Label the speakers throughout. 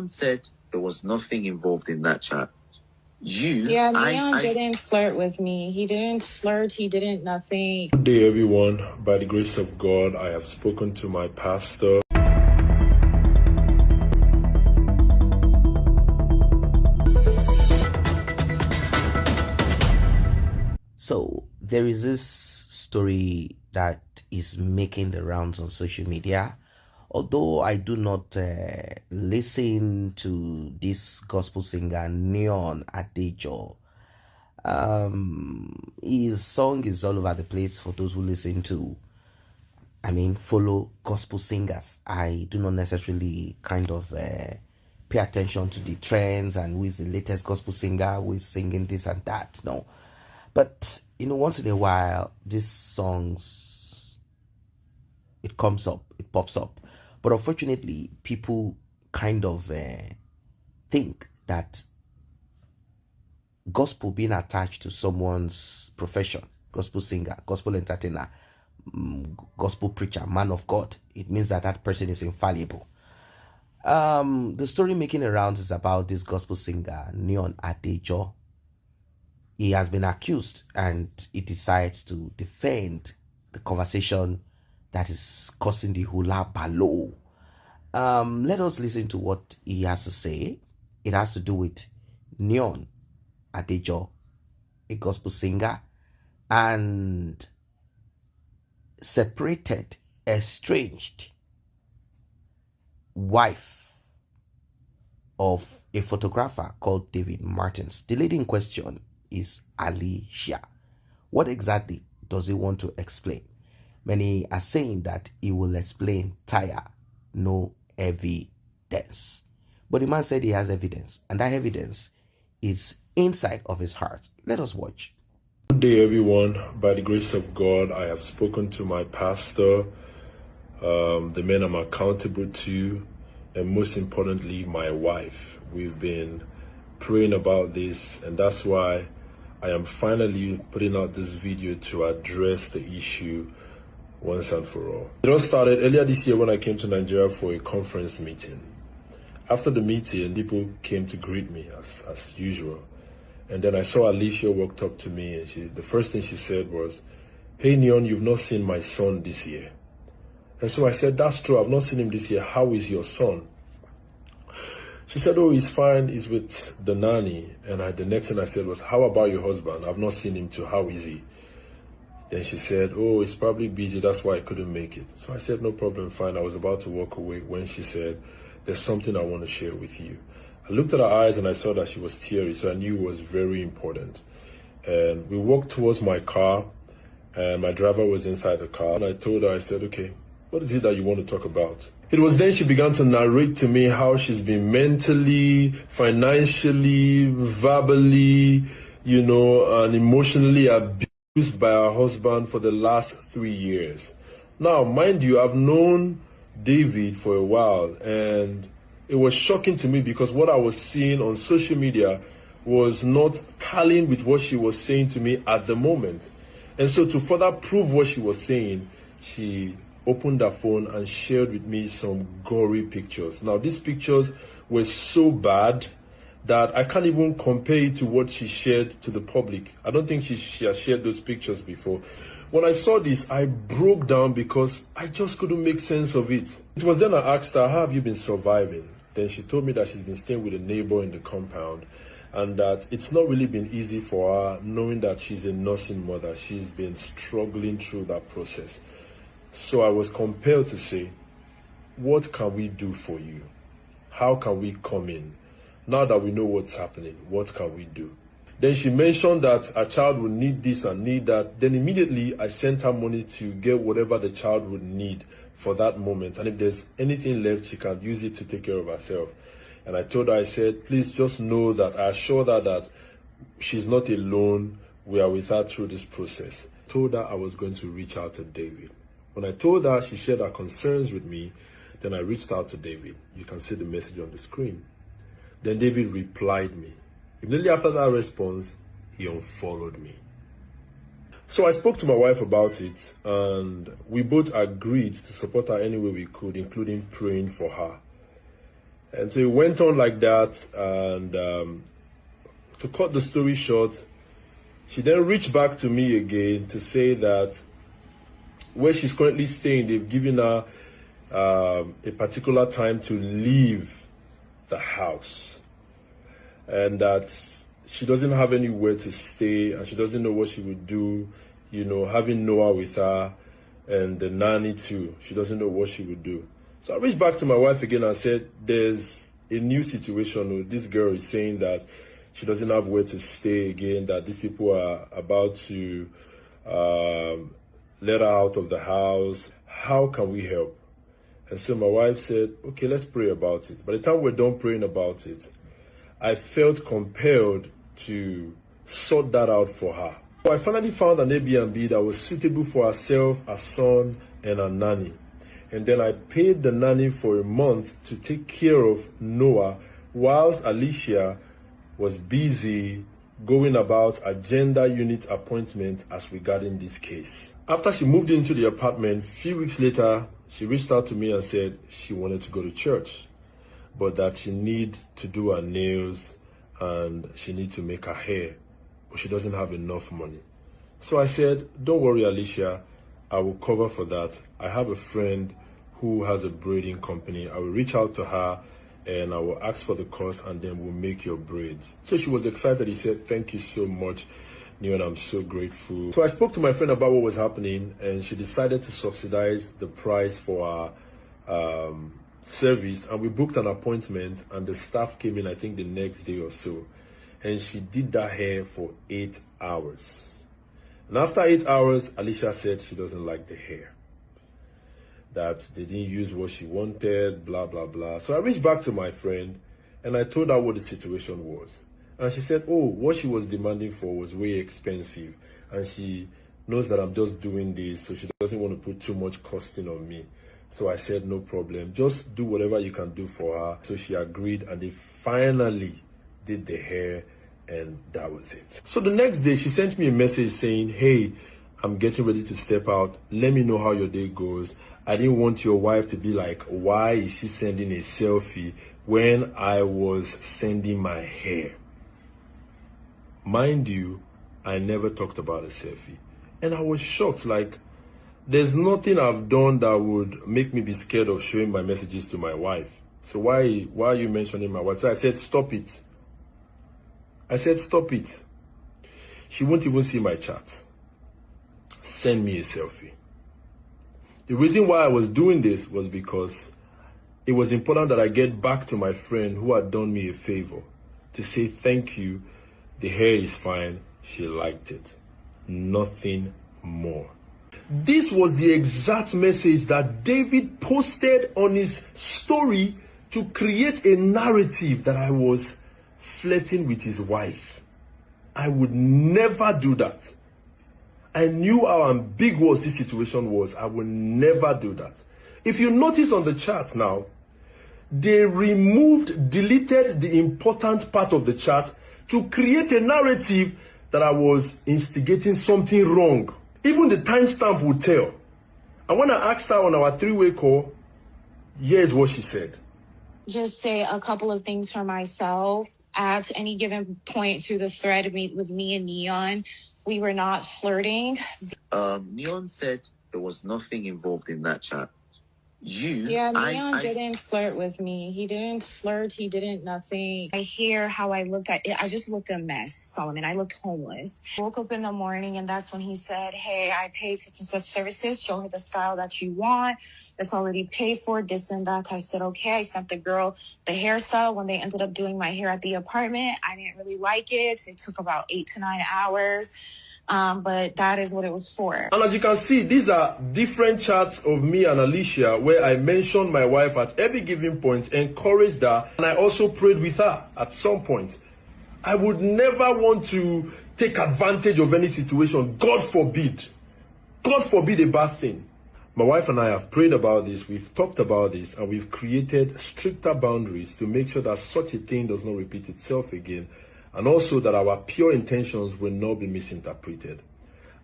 Speaker 1: said there was nothing involved in that chat.
Speaker 2: Yeah, Leon didn't flirt with me. He didn't flirt. He didn't nothing.
Speaker 3: Good day, everyone. By the grace of God, I have spoken to my pastor.
Speaker 4: So there is this story that is making the rounds on social media. Although I do not listen to this gospel singer Neon Adejo, his song is all over the place for those who listen to, follow gospel singers. I do not necessarily kind of pay attention to the trends and who is the latest gospel singer, who is singing this and that. No. But, once in a while, these songs, it comes up, it pops up. But unfortunately, people kind of think that gospel being attached to someone's profession, gospel singer, gospel entertainer, gospel preacher, man of God, it means that that person is infallible. The story making the rounds is about this gospel singer, Neon Adejo. He has been accused and he decides to defend the conversation that is causing the hula baloo. Let us listen to what he has to say. It has to do with Neon Adejo, a gospel singer, and separated, estranged wife of a photographer called David Martins. The lady in question is Alicia. What exactly does he want to explain? Many are saying that he will explain tire, no evidence. But the man said he has evidence, and that evidence is inside of his heart. Let us watch.
Speaker 3: Good day, everyone. By the grace of God, I have spoken to my pastor, the man I'm accountable to, and most importantly, my wife. We've been praying about this, and that's why I am finally putting out this video to address the issue once and for all. It all started earlier this year when I came to Nigeria for a conference meeting. After the meeting, people came to greet me as usual. And then I saw Alicia walked up to me, and the first thing she said was, "Hey Neon, you've not seen my son this year." And so I said, "That's true, I've not seen him this year. How is your son?" She said, "Oh, he's fine, he's with the nanny." And the next thing I said was, "How about your husband? I've not seen him too, how is he?" Then she said, "Oh, he's probably busy, that's why I couldn't make it." So I said, "No problem, fine." I was about to walk away when she said, "There's something I want to share with you." I looked at her eyes and I saw that she was teary, so I knew it was very important. And we walked towards my car, and my driver was inside the car. And I told her, I said, "Okay, what is it that you want to talk about?" It was then she began to narrate to me how she's been mentally, financially, verbally, and emotionally abused by her husband for the last 3 years. Now, mind you, I've known David for a while, and it was shocking to me because what I was seeing on social media was not tallying with what she was saying to me at the moment. And so to further prove what she was saying, she opened her phone and shared with me some gory pictures. Now, these pictures were so bad that I can't even compare it to what she shared to the public. I don't think she has shared those pictures before. When I saw this, I broke down because I just couldn't make sense of it. It was then I asked her, "How have you been surviving?" Then she told me that she's been staying with a neighbor in the compound and that it's not really been easy for her, knowing that she's a nursing mother. She's been struggling through that process. So I was compelled to say, what can we do for you? How can we come in? Now that we know what's happening, what can we do? Then she mentioned that a child would need this and need that. Then immediately I sent her money to get whatever the child would need for that moment. And if there's anything left, she can use it to take care of herself. And I told her, I said, please just know that I assured her that she's not alone. We are with her through this process. I told her I was going to reach out to David. When I told her, she shared her concerns with me. Then I reached out to David. You can see the message on the screen. Then David replied me. Immediately after that response, he unfollowed me. So I spoke to my wife about it, and we both agreed to support her any way we could, including praying for her. And so it went on like that. And to cut the story short, she then reached back to me again to say that where she's currently staying, they've given her a particular time to leave the house, and that she doesn't have anywhere to stay, and she doesn't know what she would do, having Noah with her and the nanny too. She doesn't know what she would do. So I reached back to my wife again and said, there's a new situation. This girl is saying that she doesn't have where to stay again, that these people are about to let her out of the house. How can we help? And so my wife said, okay, let's pray about it. By the time we're done praying about it, I felt compelled to sort that out for her. So I finally found an Airbnb that was suitable for herself, her son, and her nanny. And then I paid the nanny for a month to take care of Noah whilst Alicia was busy going about a gender unit appointment as regarding this case. After she moved into the apartment, a few weeks later, she reached out to me and said she wanted to go to church, but that she need to do her nails and she need to make her hair, but she doesn't have enough money. So I said, don't worry, Alicia, I will cover for that. I have a friend who has a braiding company. I will reach out to her and I will ask for the cost, and then we'll make your braids. So she was excited. He said, thank you so much, Neon, I'm so grateful. So I spoke to my friend about what was happening, and she decided to subsidize the price for our service, and we booked an appointment, and the staff came in, I think, the next day or so, and she did that hair for 8 hours. And after 8 hours, Alicia said she doesn't like the hair, that they didn't use what she wanted, blah, blah, blah. So I reached back to my friend and I told her what the situation was. And she said, oh, what she was demanding for was way expensive. And she knows that I'm just doing this, so she doesn't want to put too much costing on me. So I said, no problem, just do whatever you can do for her. So she agreed, and they finally did the hair, and that was it. So the next day, she sent me a message saying, hey, I'm getting ready to step out. Let me know how your day goes. I didn't want your wife to be like, why is she sending a selfie when I was sending my hair? Mind you, I never talked about a selfie. And I was shocked, like, there's nothing I've done that would make me be scared of showing my messages to my wife. So why are you mentioning my wife? So I said, stop it. I said, stop it. She won't even see my chat. Send me a selfie. The reason why I was doing this was because it was important that I get back to my friend who had done me a favor, to say thank you, the hair is fine, she liked it. Nothing more. This was the exact message that David posted on his story to create a narrative that I was flirting with his wife. I would never do that. I knew how ambiguous this situation was. I would never do that. If you notice on the chart now, they deleted the important part of the chart to create a narrative that I was instigating something wrong. Even the timestamp would tell. And when I asked her on our three-way call, here's what she said.
Speaker 2: Just say a couple of things for myself. At any given point through the thread with me and Neon, we were not flirting.
Speaker 1: Neon said there was nothing involved in that chat.
Speaker 2: Neon didn't flirt with me. He didn't flirt. He didn't nothing. I hear how I looked at it. I just looked a mess, Solomon. I looked homeless. Woke up in the morning, and that's when he said, hey, I paid such and such services. Show her the style that you want. It's already paid for, this and that. I said, okay. I sent the girl the hairstyle when they ended up doing my hair at the apartment. I didn't really like it. It took about 8 to 9 hours. But that is what it was for.
Speaker 3: And as you can see, these are different chats of me and Alicia where I mentioned my wife at every given point, encouraged her, and I also prayed with her at some point. I would never want to take advantage of any situation. God forbid. God forbid a bad thing. My wife and I have prayed about this, we've talked about this, and we've created stricter boundaries to make sure that such a thing does not repeat itself again. And also that our pure intentions will not be misinterpreted.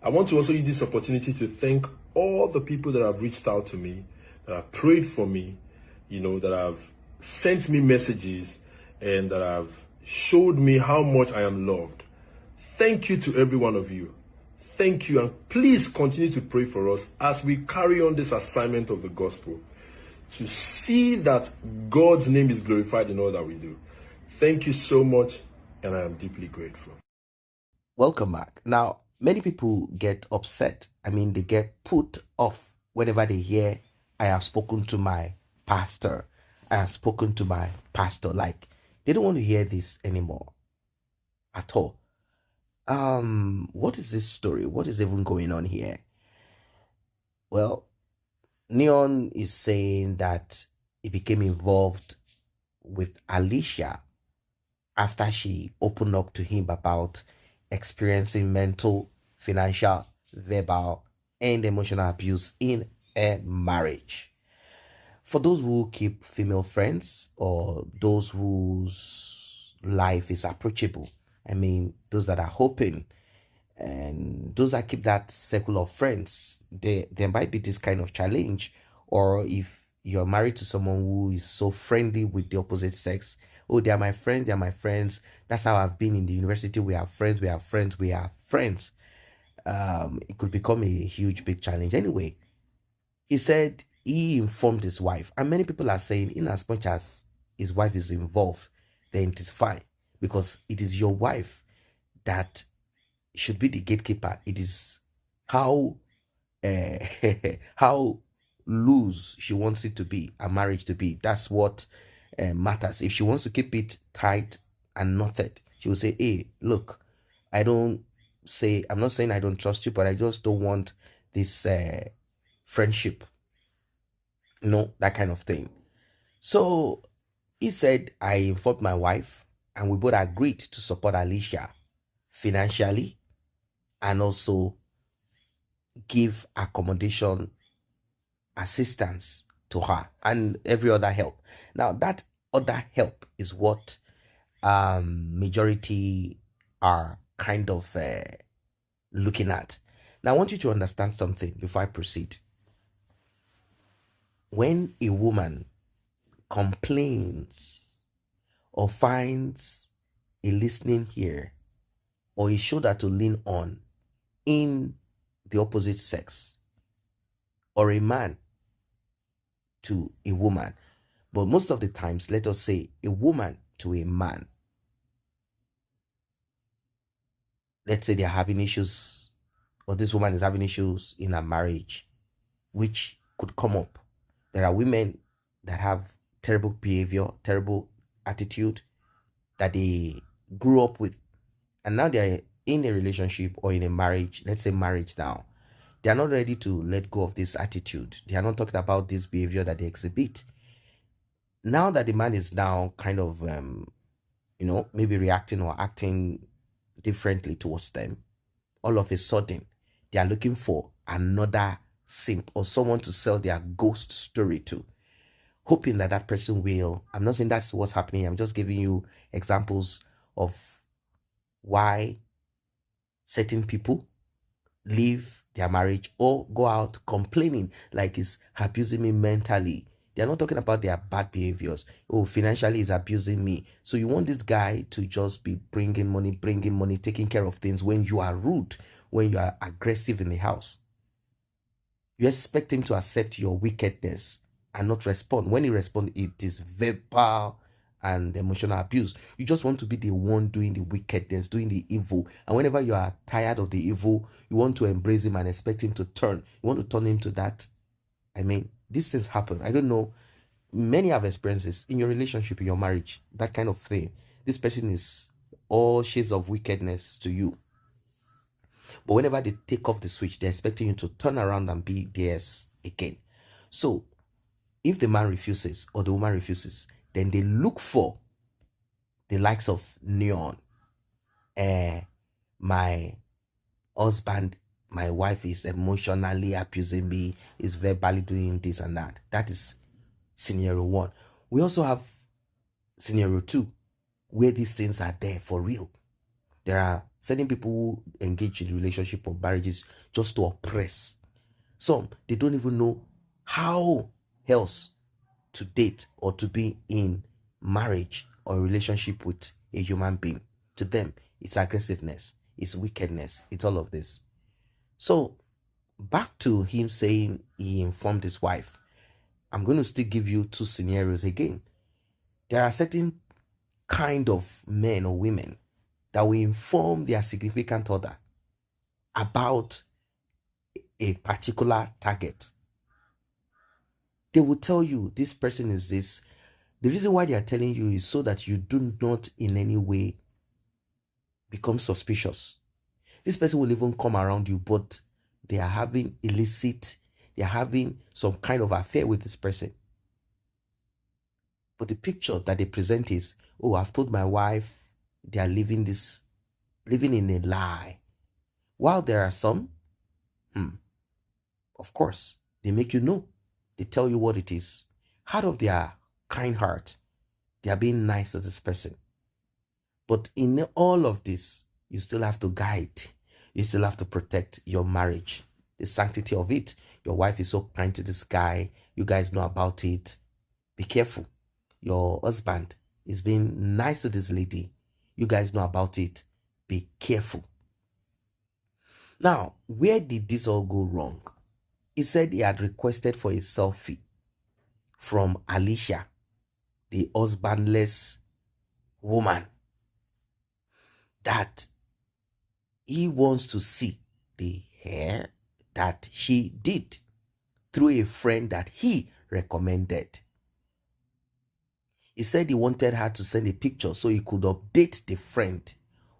Speaker 3: I want to also use this opportunity to thank all the people that have reached out to me, that have prayed for me, that have sent me messages and that have showed me how much I am loved. Thank you to every one of you. Thank you, and please continue to pray for us as we carry on this assignment of the gospel to see that God's name is glorified in all that we do. Thank you so much, and I am deeply grateful.
Speaker 4: Welcome back. Now, many people get upset. They get put off whenever they hear, I have spoken to my pastor. I have spoken to my pastor. Like, they don't want to hear this anymore at all. What is this story? What is even going on here? Well, Neon is saying that he became involved with Alicia after she opened up to him about experiencing mental, financial, verbal, and emotional abuse in a marriage. For those who keep female friends or those whose life is approachable, those that are hoping and those that keep that circle of friends, there might be this kind of challenge. Or if you're married to someone who is so friendly with the opposite sex, oh, they are my friends, that's how I've been in the university, we are friends. It could become a huge big challenge. Anyway, he said he informed his wife, and many people are saying in as much as his wife is involved, then it is fine, because it is your wife that should be the gatekeeper. It is how how loose she wants it to be, a marriage to be. That's what matters. If she wants to keep it tight and knotted, she will say, hey, look, I'm not saying I don't trust you, but I just don't want this friendship, that kind of thing. So he said, I informed my wife, and we both agreed to support Alicia financially and also give accommodation assistance to her and every other help. Now, that other help is what majority are kind of looking at. Now, I want you to understand something before I proceed. When a woman complains or finds a listening ear or a shoulder to lean on in the opposite sex, or a man to a woman, but most of the times, let us say a woman to a man, let's say they're having issues, or this woman is having issues in a marriage, which could come up. There are women that have terrible behavior, terrible attitude that they grew up with, and now they're in a relationship or in a marriage, let's say marriage now. They are not ready to let go of this attitude. They are not talking about this behavior that they exhibit. Now that the man is now kind of, maybe reacting or acting differently towards them, all of a sudden, they are looking for another simp or someone to sell their ghost story to, hoping that that person will. I'm not saying that's what's happening. I'm just giving you examples of why certain people leave their marriage or go out complaining like he's abusing me mentally. They're not talking about their bad behaviors. Oh, financially he's abusing me. So you want this guy to just be bringing money, taking care of things when you are rude, when you are aggressive in the house. You expect him to accept your wickedness and not respond. When he responds, it is verbal and emotional abuse. You just want to be the one doing the wickedness, doing the evil. And whenever you are tired of the evil, you want to embrace him and expect him to turn. You want to turn into that. These things happen. I don't know. Many have experiences in your relationship, in your marriage, that kind of thing. This person is all shades of wickedness to you. But whenever they take off the switch, they're expecting you to turn around and be theirs again. So if the man refuses or the woman refuses, then they look for the likes of Neon. My husband, my wife is emotionally abusing me, is verbally doing this and that. That is scenario 1. We also have scenario 2, where these things are there for real. There are certain people who engage in relationship or marriages just to oppress. Some, they don't even know how else to date or to be in marriage or relationship with a human being. To them, it's aggressiveness, it's wickedness, it's all of this. So back to him saying he informed his wife. I'm going to still give you two scenarios again. There are certain kind of men or women that will inform their significant other about a particular target. They will tell you this person is this. The reason why they are telling you is so that you do not in any way become suspicious. This person will even come around you, but they are having they are having some kind of affair with this person. But the picture that they present is, oh, I've told my wife they are living in a lie. While there are some, of course, they make you know. They tell you what it is. Out of their kind heart, they are being nice to this person. But in all of this, you still have to guide. You still have to protect your marriage, the sanctity of it. Your wife is so kind to this guy. You guys know about it. Be careful. Your husband is being nice to this lady. You guys know about it. Be careful. Now, where did this all go wrong? He said he had requested for a selfie from Alicia, the husbandless woman, that he wants to see the hair that she did through a friend that he recommended. He said he wanted her to send a picture so he could update the friend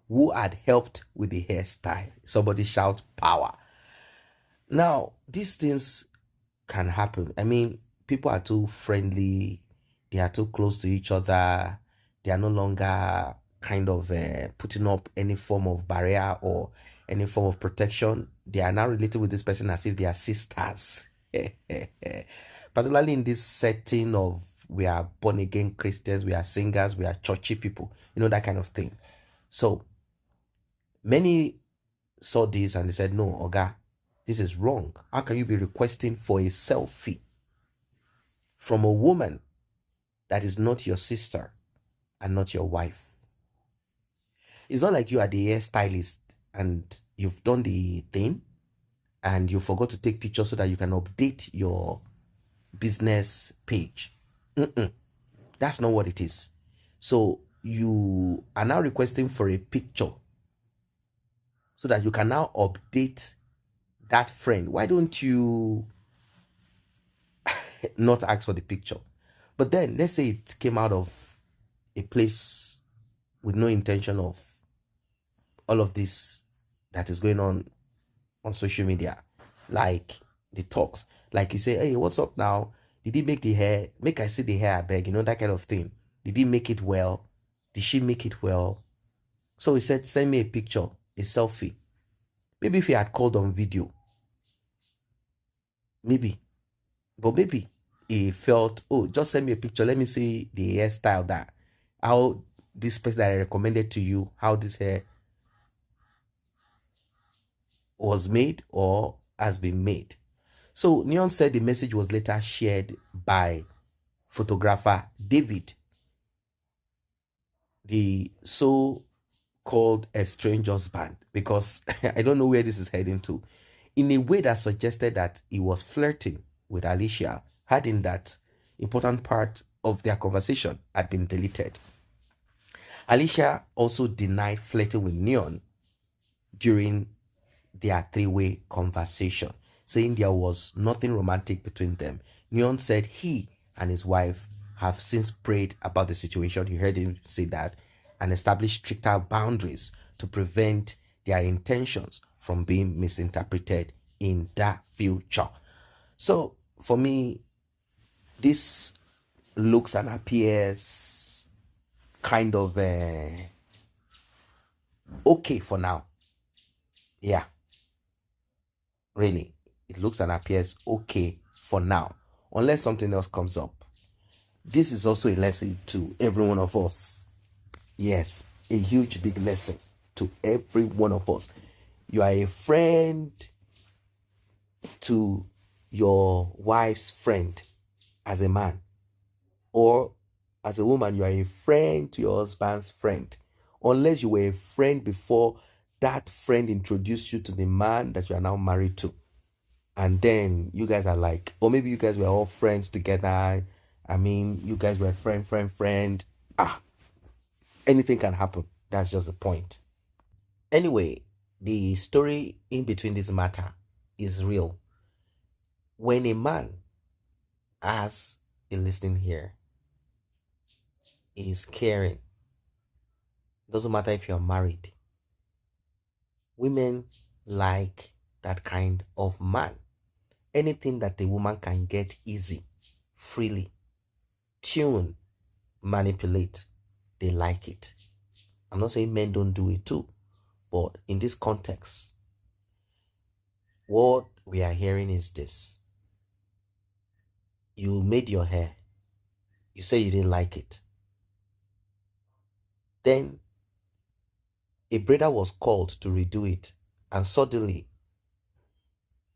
Speaker 4: who had helped with the hairstyle. Somebody shout power. Now, these things can happen. I mean, people are too friendly. They are too close to each other. They are no longer kind of putting up any form of barrier or any form of protection. They are now related with this person as if they are sisters. Particularly in this setting of we are born again Christians, we are singers, we are churchy people, that kind of thing. So many saw this and they said, no, Oga, this is wrong. How can you be requesting for a selfie from a woman that is not your sister and not your wife? It's not like you are the hairstylist and you've done the thing and you forgot to take pictures so that you can update your business page. That's not what it is. So you are now requesting for a picture so that you can now update that friend. Why don't you not ask for the picture? But then let's say it came out of a place with no intention of all of this that is going on social media, like the talks, like you say, hey, what's up now? Did he make the hair? Make I see the hair, I beg, that kind of thing. Did he make it well? Did she make it well? So he said, send me a picture, a selfie. Maybe if he had called on video, maybe. But maybe he felt, oh, just send me a picture. Let me see the hairstyle how this person that I recommended to you, how this hair was made or has been made. So Neon said the message was later shared by photographer David, the so-called estranged husband, because I don't know where this is heading to, in a way that suggested that he was flirting with Alicia, adding that important part of their conversation had been deleted. Alicia also denied flirting with Neon during their three-way conversation, saying there was nothing romantic between them. Neon said he and his wife have since prayed about the situation. You heard him say that, and established stricter boundaries to prevent their intentions from being misinterpreted in the future. So for me, this looks and appears kind of okay for now. Yeah, really, it looks and appears okay for now, unless something else comes up. This is also a lesson to every one of us. Yes, a huge big lesson to every one of us. You are a friend to your wife's friend as a man. or as a woman, you are a friend to your husband's friend, unless you were a friend before that friend introduced you to the man that you are now married to. And then you guys are like, or maybe you guys were all friends together. I mean, you guys were friend. Anything can happen. That's just the point. Anyway, the story in between this matter is real. When a man has a listening ear, he is caring. Doesn't matter if you're married. Women like that kind of man. Anything that a woman can get easy, freely, tune, manipulate, they like it. I'm not saying men don't do it too, but in this context, what we are hearing is this. You made your hair. You say you didn't like it. Then a brother was called to redo it, and suddenly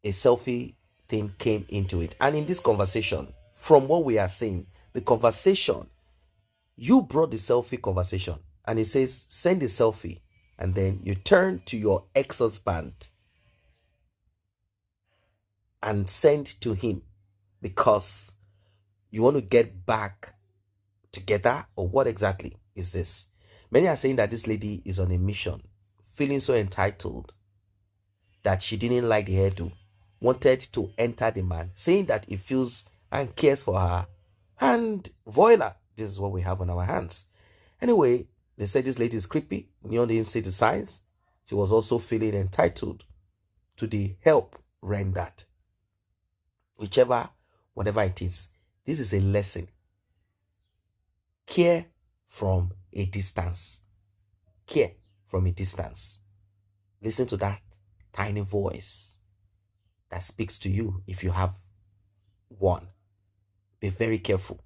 Speaker 4: a selfie thing came into it. And in this conversation, from what we are saying, the conversation, you brought the selfie conversation, and it says send a selfie, and then you turn to your ex-husband and send to him because you want to get back together, or what exactly is this? Many are saying that this lady is on a mission, feeling so entitled that she didn't like the hairdo, wanted to enter the man, saying that he feels and cares for her, and voila, this is what we have on our hands. Anyway, they said this lady is creepy. Neon didn't see the signs. She was also feeling entitled to the help rendered. Whichever, whatever it is, this is a lesson. Care from a distance. Care from a distance. Listen to that tiny voice that speaks to you if you have one. Be very careful.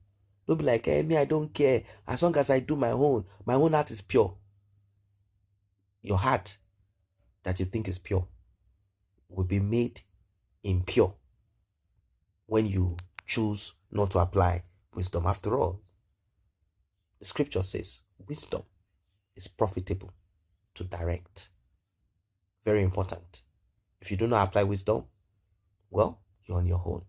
Speaker 4: Don't be like, hey, me, I don't care. As long as I do my own heart is pure. Your heart that you think is pure will be made impure when you choose not to apply wisdom. After all, the scripture says wisdom is profitable to direct. Very important. If you do not apply wisdom, well, you're on your own.